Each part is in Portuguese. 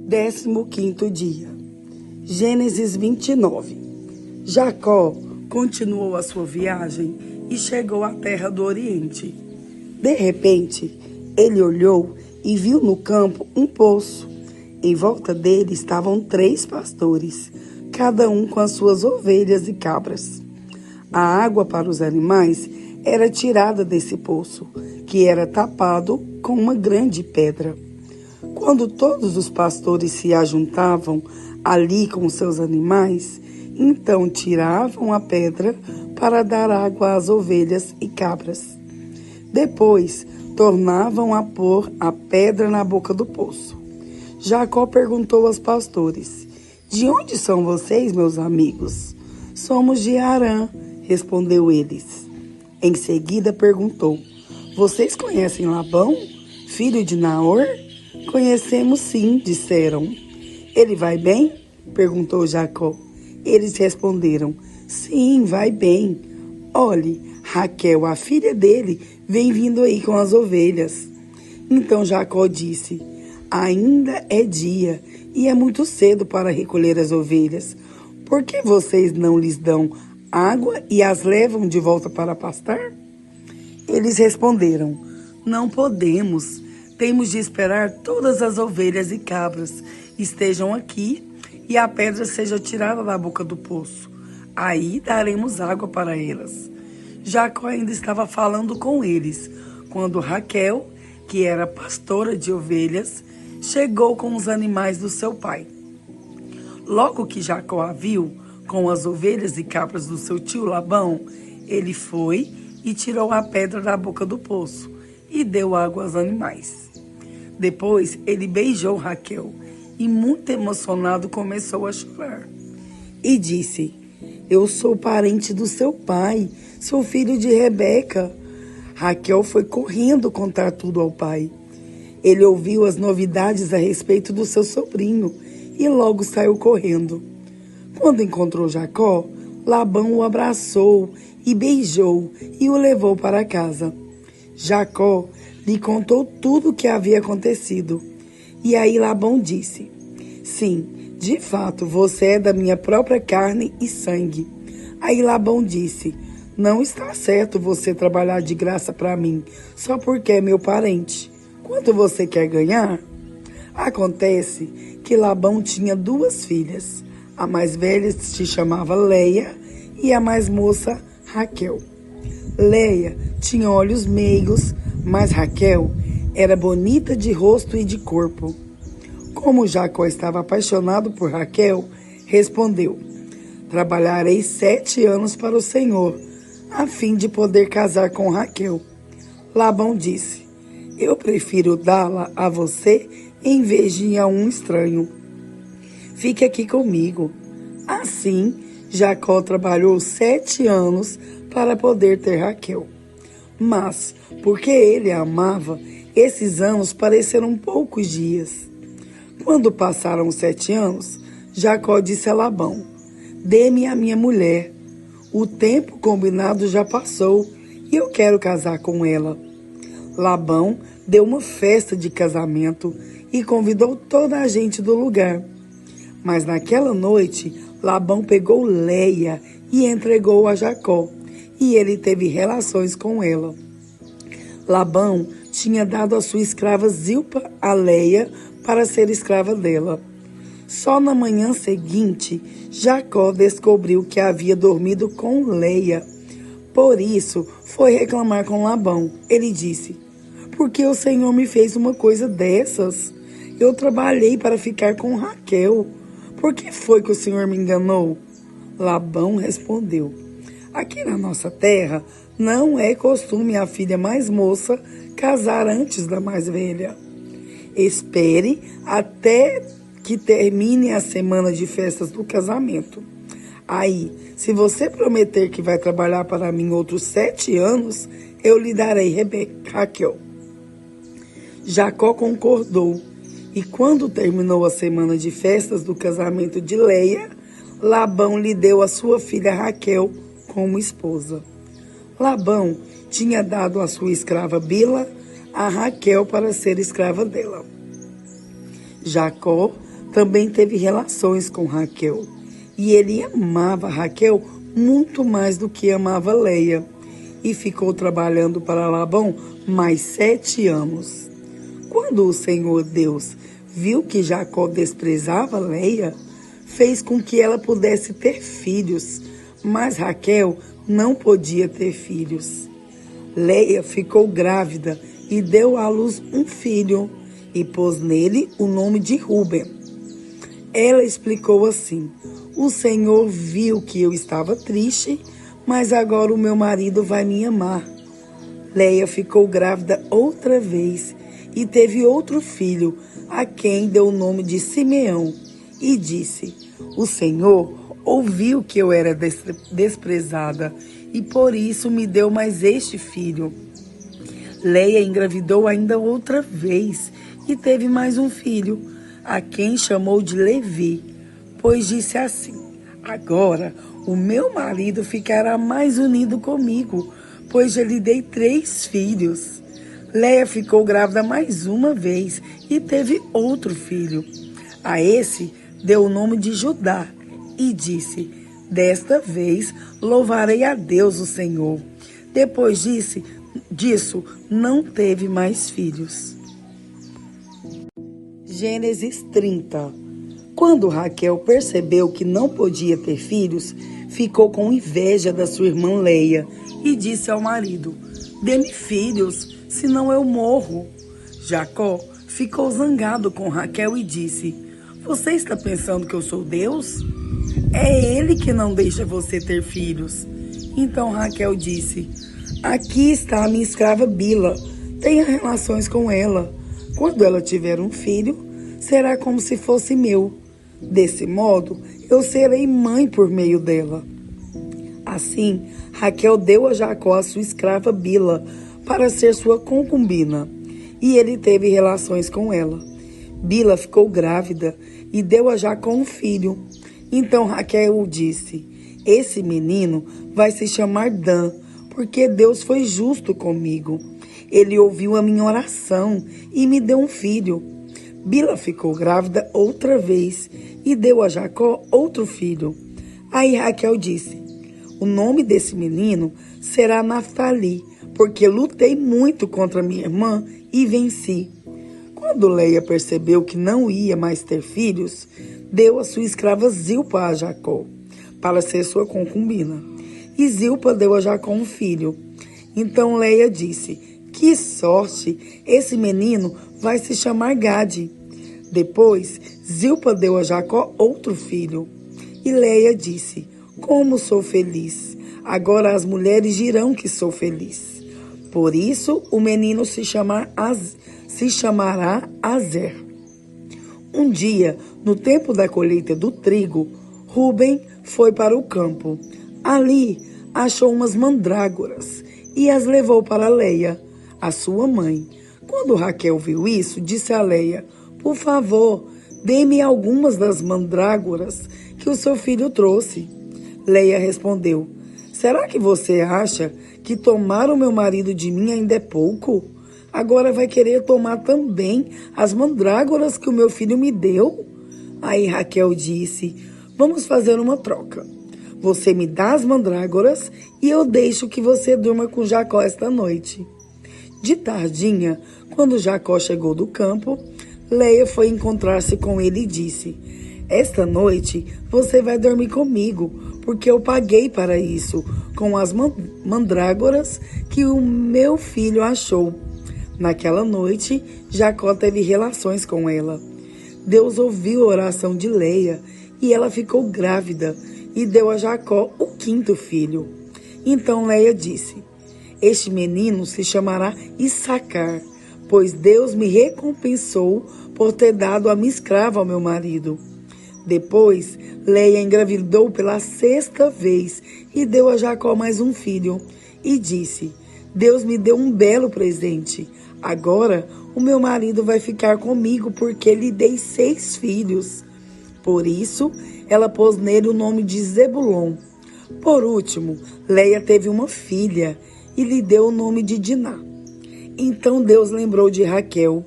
15º dia. Gênesis 29. Jacó continuou a sua viagem e chegou à terra do Oriente. De repente, ele olhou e viu no campo um poço. Em volta dele estavam 3 pastores, cada um com as suas ovelhas e cabras. A água para os animais era tirada desse poço, que era tapado com uma grande pedra. Quando todos os pastores se ajuntavam ali com seus animais, então tiravam a pedra para dar água às ovelhas e cabras. Depois, tornavam a pôr a pedra na boca do poço. Jacó perguntou aos pastores: "De onde são vocês, meus amigos?" "Somos de Harã", respondeu eles. Em seguida perguntou: "Vocês conhecem Labão, filho de Naor?" "Conhecemos sim", disseram. "Ele vai bem?" perguntou Jacó. Eles responderam: "Sim, vai bem. Olhe, Raquel, a filha dele, vem vindo aí com as ovelhas." Então Jacó disse: "Ainda é dia e é muito cedo para recolher as ovelhas. Por que vocês não lhes dão água e as levam de volta para pastar?" Eles responderam: "Não podemos. Temos de esperar todas as ovelhas e cabras estejam aqui e a pedra seja tirada da boca do poço. Aí daremos água para elas." Jacó ainda estava falando com eles, quando Raquel, que era pastora de ovelhas, chegou com os animais do seu pai. Logo que Jacó a viu com as ovelhas e cabras do seu tio Labão, ele foi e tirou a pedra da boca do poço e deu água aos animais. Depois ele beijou Raquel e, muito emocionado, começou a chorar. E disse: "Eu sou parente do seu pai, sou filho de Rebeca." Raquel foi correndo contar tudo ao pai. Ele ouviu as novidades a respeito do seu sobrinho e logo saiu correndo. Quando encontrou Jacó, Labão o abraçou e beijou e o levou para casa. Jacó lhe contou tudo o que havia acontecido. E aí Labão disse: "Sim, de fato, você é da minha própria carne e sangue." Aí Labão disse: "Não está certo você trabalhar de graça para mim, só porque é meu parente. Quanto você quer ganhar?" Acontece que Labão tinha 2 filhas. A mais velha se chamava Leia e a mais moça Raquel. Leia tinha olhos meigos, mas Raquel era bonita de rosto e de corpo. Como Jacó estava apaixonado por Raquel, respondeu: "Trabalharei 7 anos para o Senhor, a fim de poder casar com Raquel." Labão disse: "Eu prefiro dá-la a você em vez de a um estranho. Fique aqui comigo." Assim, Jacó trabalhou 7 anos para poder ter Raquel. Mas, porque ele a amava, esses anos pareceram poucos dias. Quando passaram os 7 anos, Jacó disse a Labão: "Dê-me a minha mulher. O tempo combinado já passou e eu quero casar com ela." Labão deu uma festa de casamento e convidou toda a gente do lugar. Mas naquela noite, Labão pegou Leia e entregou a Jacó, e ele teve relações com ela. Labão tinha dado a sua escrava Zilpa a Leia para ser escrava dela. Só na manhã seguinte, Jacó descobriu que havia dormido com Leia. Por isso, foi reclamar com Labão. Ele disse: "Por que o Senhor me fez uma coisa dessas? Eu trabalhei para ficar com Raquel. Por que foi que o Senhor me enganou?" Labão respondeu: "Aqui na nossa terra não é costume a filha mais moça casar antes da mais velha. Espere até que termine a semana de festas do casamento. Aí, se você prometer que vai trabalhar para mim outros 7 anos, eu lhe darei Raquel." Jacó concordou. E quando terminou a semana de festas do casamento de Leia, Labão lhe deu a sua filha Raquel como esposa. Labão tinha dado a sua escrava Bila a Raquel para ser escrava dela. Jacó também teve relações com Raquel. E ele amava Raquel muito mais do que amava Leia. E ficou trabalhando para Labão mais 7 anos. Quando o Senhor Deus viu que Jacó desprezava Leia, fez com que ela pudesse ter filhos, mas Raquel não podia ter filhos. Leia ficou grávida e deu à luz um filho e pôs nele o nome de Ruben. Ela explicou assim: o Senhor viu que eu estava triste, mas agora o meu marido vai me amar. Leia ficou grávida outra vez e teve outro filho, a quem deu o nome de Simeão, e disse: o Senhor ouviu que eu era desprezada e por isso me deu mais este filho. Leia engravidou ainda outra vez e teve mais um filho, a quem chamou de Levi, pois disse assim: agora o meu marido ficará mais unido comigo, pois já lhe dei 3 filhos. Leia ficou grávida mais uma vez e teve outro filho. A esse deu o nome de Judá e disse: desta vez louvarei a Deus o Senhor. Depois disso, não teve mais filhos. Gênesis 30. Quando Raquel percebeu que não podia ter filhos, ficou com inveja da sua irmã Leia e disse ao marido: dê-me filhos, senão eu morro. Jacó ficou zangado com Raquel e disse: você está pensando que eu sou Deus? É ele que não deixa você ter filhos. Então Raquel disse: aqui está a minha escrava Bila, tenha relações com ela. Quando ela tiver um filho, será como se fosse meu. Desse modo, eu serei mãe por meio dela. Assim, Raquel deu a Jacó a sua escrava Bila para ser sua concubina, e ele teve relações com ela. Bila ficou grávida e deu a Jacó um filho. Então Raquel disse: esse menino vai se chamar Dan, porque Deus foi justo comigo. Ele ouviu a minha oração e me deu um filho. Bila ficou grávida outra vez e deu a Jacó outro filho. Aí Raquel disse: o nome desse menino será Naftali, porque lutei muito contra minha irmã e venci. Quando Leia percebeu que não ia mais ter filhos, deu a sua escrava Zilpa a Jacó, para ser sua concubina. E Zilpa deu a Jacó um filho. Então Leia disse: que sorte, esse menino vai se chamar Gade. Depois, Zilpa deu a Jacó outro filho. E Leia disse: como sou feliz! Agora as mulheres dirão que sou feliz. Por isso, o menino se chamará Azer. Um dia, no tempo da colheita do trigo, Ruben foi para o campo. Ali, achou umas mandrágoras e as levou para Leia, a sua mãe. Quando Raquel viu isso, disse a Leia: por favor, dê-me algumas das mandrágoras que o seu filho trouxe. Leia respondeu: será que você acha que tomar o meu marido de mim ainda é pouco? Agora vai querer tomar também as mandrágoras que o meu filho me deu? Aí Raquel disse: vamos fazer uma troca. Você me dá as mandrágoras e eu deixo que você durma com Jacó esta noite. De tardinha, quando Jacó chegou do campo, Leia foi encontrar-se com ele e disse: esta noite você vai dormir comigo, porque eu paguei para isso, com as mandrágoras que o meu filho achou. Naquela noite, Jacó teve relações com ela. Deus ouviu a oração de Leia e ela ficou grávida e deu a Jacó o 5º filho. Então Leia disse: este menino se chamará Issacar, pois Deus me recompensou por ter dado a minha escrava ao meu marido. Depois, Leia engravidou pela 6ª vez e deu a Jacó mais um filho. E disse: Deus me deu um belo presente. Agora, o meu marido vai ficar comigo porque lhe dei 6 filhos. Por isso, ela pôs nele o nome de Zebulon. Por último, Leia teve uma filha e lhe deu o nome de Diná. Então Deus lembrou de Raquel.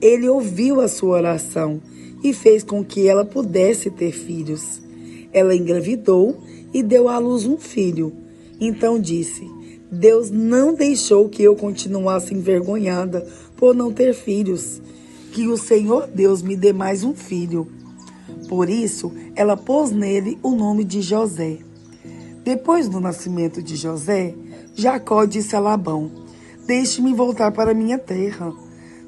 Ele ouviu a sua oração e fez com que ela pudesse ter filhos. Ela engravidou e deu à luz um filho. Então disse: Deus não deixou que eu continuasse envergonhada por não ter filhos. Que o Senhor Deus me dê mais um filho. Por isso, ela pôs nele o nome de José. Depois do nascimento de José, Jacó disse a Labão: Deixe-me voltar para minha terra.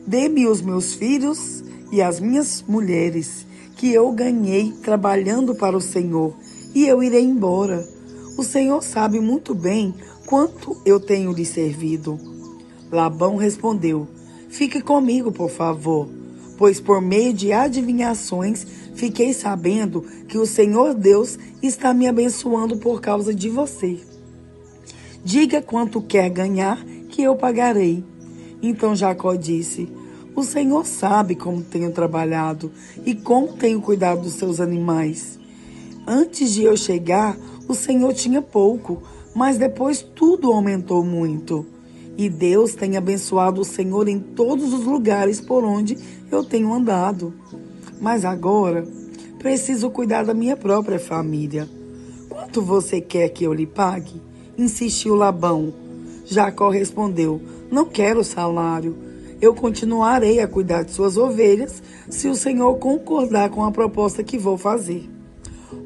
Dê-me os meus filhos e as minhas mulheres, que eu ganhei trabalhando para o Senhor, e eu irei embora. O Senhor sabe muito bem quanto eu tenho lhe servido. Labão respondeu: Fique comigo, por favor, pois por meio de adivinhações fiquei sabendo que o Senhor Deus está me abençoando por causa de você. Diga quanto quer ganhar, que eu pagarei. Então Jacó disse: O Senhor sabe como tenho trabalhado e como tenho cuidado dos seus animais. Antes de eu chegar, o Senhor tinha pouco, mas depois tudo aumentou muito. E Deus tem abençoado o Senhor em todos os lugares por onde eu tenho andado. Mas agora, preciso cuidar da minha própria família. Quanto você quer que eu lhe pague? Insistiu Labão. Jacó respondeu: Não quero salário. Eu continuarei a cuidar de suas ovelhas se o Senhor concordar com a proposta que vou fazer.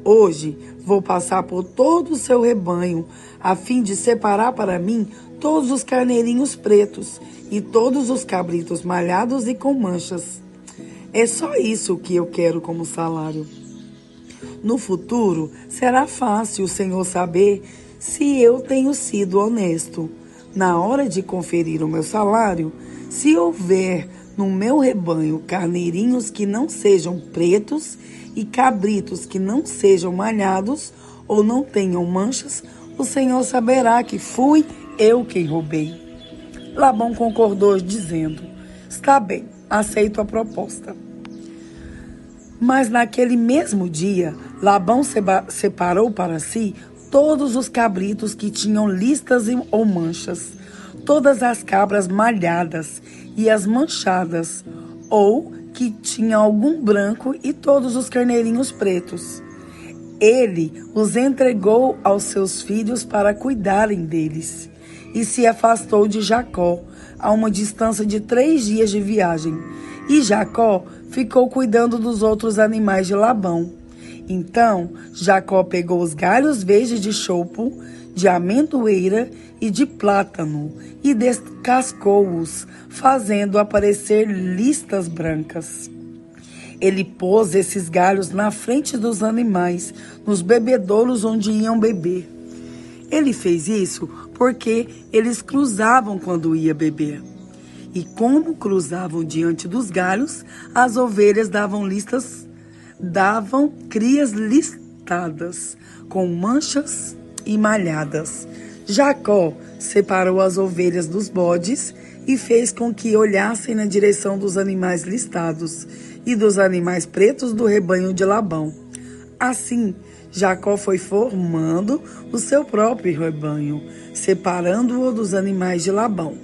Hoje vou passar por todo o seu rebanho, a fim de separar para mim todos os carneirinhos pretos e todos os cabritos malhados e com manchas. É só isso que eu quero como salário. No futuro, será fácil o Senhor saber se eu tenho sido honesto. Na hora de conferir o meu salário, se houver no meu rebanho carneirinhos que não sejam pretos e cabritos que não sejam malhados ou não tenham manchas, o Senhor saberá que fui eu quem roubei. Labão concordou, dizendo: Está bem, aceito a proposta. Mas naquele mesmo dia, Labão separou para si todos os cabritos que tinham listas ou manchas, todas as cabras malhadas e as manchadas, ou que tinham algum branco, e todos os carneirinhos pretos. Ele os entregou aos seus filhos para cuidarem deles, e se afastou de Jacó, a uma distância de 3 dias de viagem. E Jacó ficou cuidando dos outros animais de Labão. Então Jacó pegou os galhos verdes de chopo, de amendoeira e de plátano e descascou-os, fazendo aparecer listas brancas. Ele pôs esses galhos na frente dos animais, nos bebedouros onde iam beber. Ele fez isso porque eles cruzavam quando ia beber. E como cruzavam diante dos galhos, as ovelhas davam crias listadas, com manchas e malhadas. Jacó separou as ovelhas dos bodes e fez com que olhassem na direção dos animais listados e dos animais pretos do rebanho de Labão. Assim, Jacó foi formando o seu próprio rebanho, separando-o dos animais de Labão.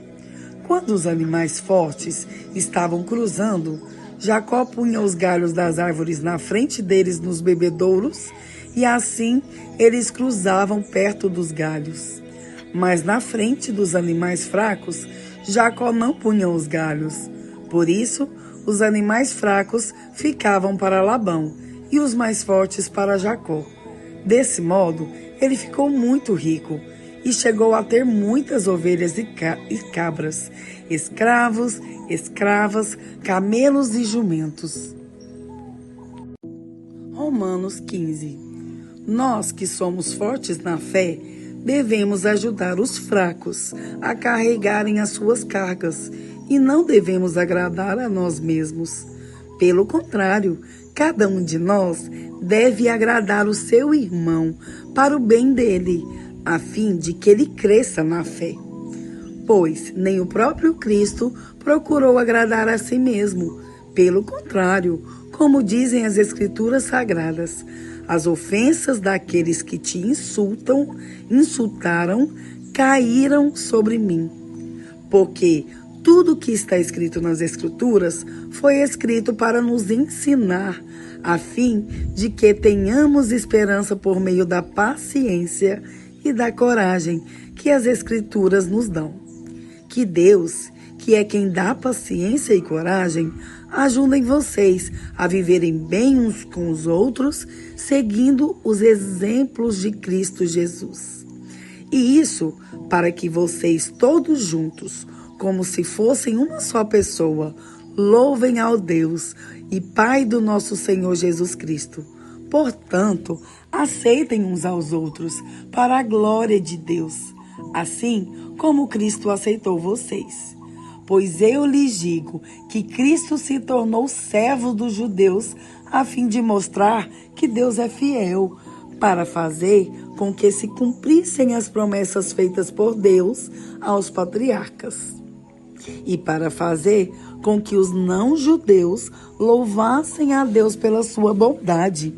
Quando os animais fortes estavam cruzando, Jacó punha os galhos das árvores na frente deles nos bebedouros, e assim eles cruzavam perto dos galhos. Mas na frente dos animais fracos, Jacó não punha os galhos. Por isso, os animais fracos ficavam para Labão e os mais fortes para Jacó. Desse modo, ele ficou muito rico e chegou a ter muitas ovelhas e cabras, escravos, escravas, camelos e jumentos. Romanos 15. Nós que somos fortes na fé, devemos ajudar os fracos a carregarem as suas cargas e não devemos agradar a nós mesmos. Pelo contrário, cada um de nós deve agradar o seu irmão para o bem dele, a fim de que ele cresça na fé. Pois nem o próprio Cristo procurou agradar a si mesmo. Pelo contrário, como dizem as Escrituras Sagradas, as ofensas daqueles que te insultaram, caíram sobre mim. Porque Tudo que está escrito nas Escrituras foi escrito para nos ensinar, a fim de que tenhamos esperança por meio da paciência e da coragem que as Escrituras nos dão. Que Deus, que é quem dá paciência e coragem, ajudem vocês a viverem bem uns com os outros, seguindo os exemplos de Cristo Jesus. E isso para que vocês todos juntos, como se fossem uma só pessoa, louvem ao Deus e Pai do nosso Senhor Jesus Cristo. Portanto, aceitem uns aos outros para a glória de Deus, assim como Cristo aceitou vocês. Pois eu lhes digo que Cristo se tornou servo dos judeus a fim de mostrar que Deus é fiel, para fazer com que se cumprissem as promessas feitas por Deus aos patriarcas, e para fazer com que os não-judeus louvassem a Deus pela sua bondade.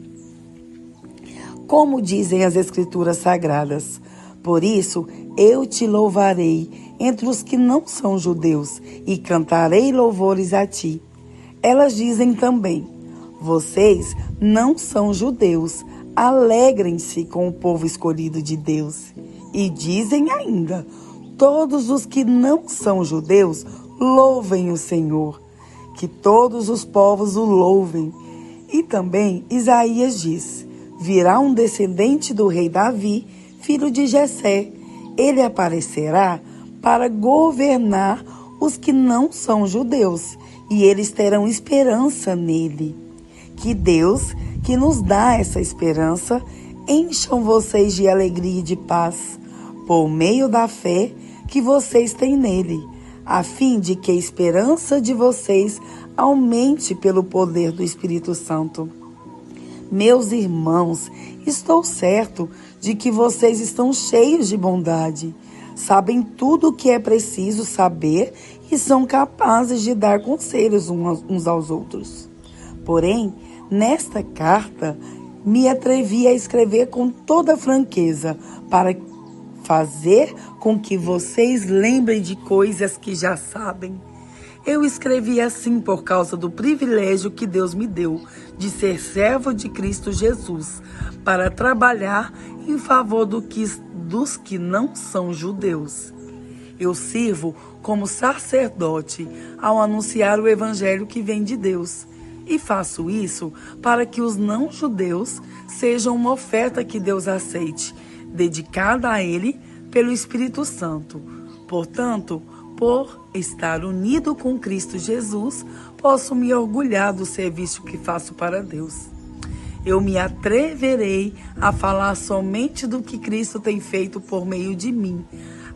Como dizem as Escrituras Sagradas, por isso eu te louvarei entre os que não são judeus e cantarei louvores a ti. Elas dizem também, vocês não são judeus, alegrem-se com o povo escolhido de Deus. E dizem ainda, todos os que não são judeus, louvem o Senhor. Que todos os povos o louvem. E também Isaías diz, virá um descendente do rei Davi, filho de Jessé. Ele aparecerá para governar os que não são judeus, e eles terão esperança nele. Que Deus, que nos dá essa esperança, encham vocês de alegria e de paz, por meio da fé que vocês têm nele, a fim de que a esperança de vocês aumente pelo poder do Espírito Santo. Meus irmãos, estou certo de que vocês estão cheios de bondade, sabem tudo o que é preciso saber e são capazes de dar conselhos uns aos outros. Porém, nesta carta, me atrevi a escrever com toda franqueza para fazer com que vocês lembrem de coisas que já sabem. Eu escrevi assim por causa do privilégio que Deus me deu de ser servo de Cristo Jesus, para trabalhar em favor dos que não são judeus. Eu sirvo como sacerdote ao anunciar o evangelho que vem de Deus. E faço isso para que os não-judeus sejam uma oferta que Deus aceite, dedicada a Ele pelo Espírito Santo. Portanto, por estar unido com Cristo Jesus, posso me orgulhar do serviço que faço para Deus. Eu me atreverei a falar somente do que Cristo tem feito por meio de mim,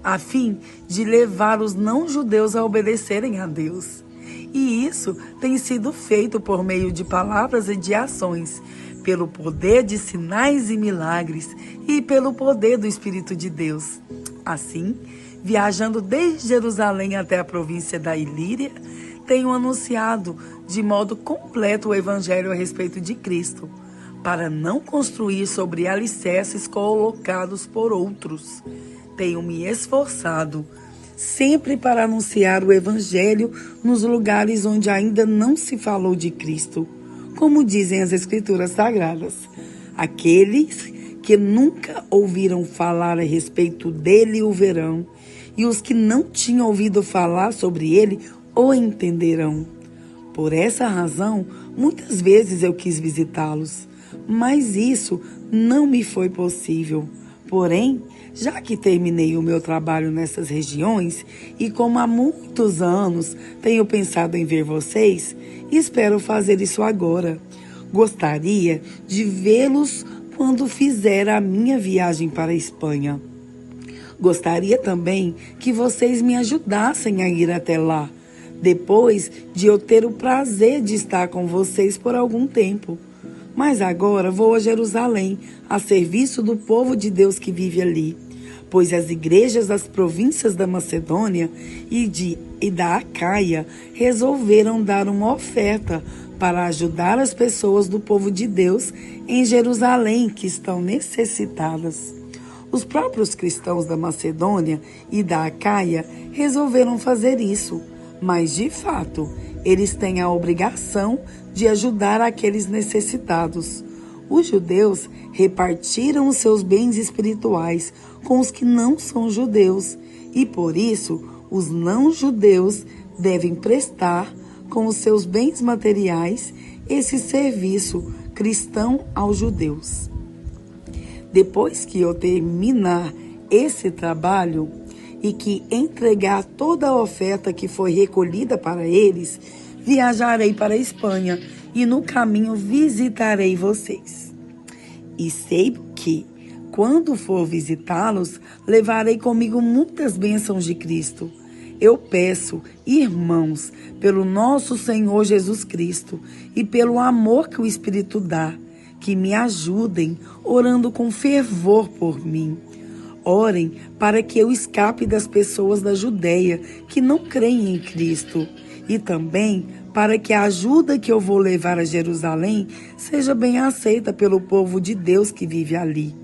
a fim de levar os não-judeus a obedecerem a Deus. E isso tem sido feito por meio de palavras e de ações, pelo poder de sinais e milagres e pelo poder do Espírito de Deus. Assim, viajando desde Jerusalém até a província da Ilíria, tenho anunciado de modo completo o Evangelho a respeito de Cristo, para não construir sobre alicerces colocados por outros. Tenho me esforçado sempre para anunciar o Evangelho nos lugares onde ainda não se falou de Cristo, como dizem as Escrituras Sagradas. Aqueles que nunca ouviram falar a respeito dele o verão, e os que não tinham ouvido falar sobre ele o entenderão. Por essa razão, muitas vezes eu quis visitá-los, mas isso não me foi possível. Porém, já que terminei o meu trabalho nessas regiões e como há muitos anos tenho pensado em ver vocês, espero fazer isso agora. Gostaria de vê-los quando fizer a minha viagem para a Espanha. Gostaria também que vocês me ajudassem a ir até lá, depois de eu ter o prazer de estar com vocês por algum tempo. Mas agora vou a Jerusalém, a serviço do povo de Deus que vive ali, pois as igrejas das províncias da Macedônia e da Acaia resolveram dar uma oferta para ajudar as pessoas do povo de Deus em Jerusalém que estão necessitadas. Os próprios cristãos da Macedônia e da Acaia resolveram fazer isso, mas de fato, eles têm a obrigação de ajudar aqueles necessitados. Os judeus repartiram os seus bens espirituais com os que não são judeus, e por isso os não-judeus devem prestar com os seus bens materiais esse serviço cristão aos judeus. Depois que eu terminar esse trabalho e que entregar toda a oferta que foi recolhida para eles, viajarei para a Espanha e no caminho visitarei vocês. E sei que, quando for visitá-los, levarei comigo muitas bênçãos de Cristo. Eu peço, irmãos, pelo nosso Senhor Jesus Cristo e pelo amor que o Espírito dá, que me ajudem, orando com fervor por mim. Orem para que eu escape das pessoas da Judeia que não creem em Cristo, e também para que a ajuda que eu vou levar a Jerusalém seja bem aceita pelo povo de Deus que vive ali.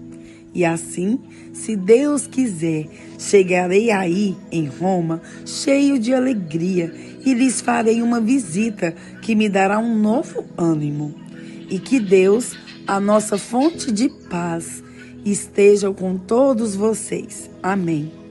E assim, se Deus quiser, chegarei aí em Roma cheio de alegria e lhes farei uma visita que me dará um novo ânimo. E que Deus, a nossa fonte de paz, esteja com todos vocês. Amém.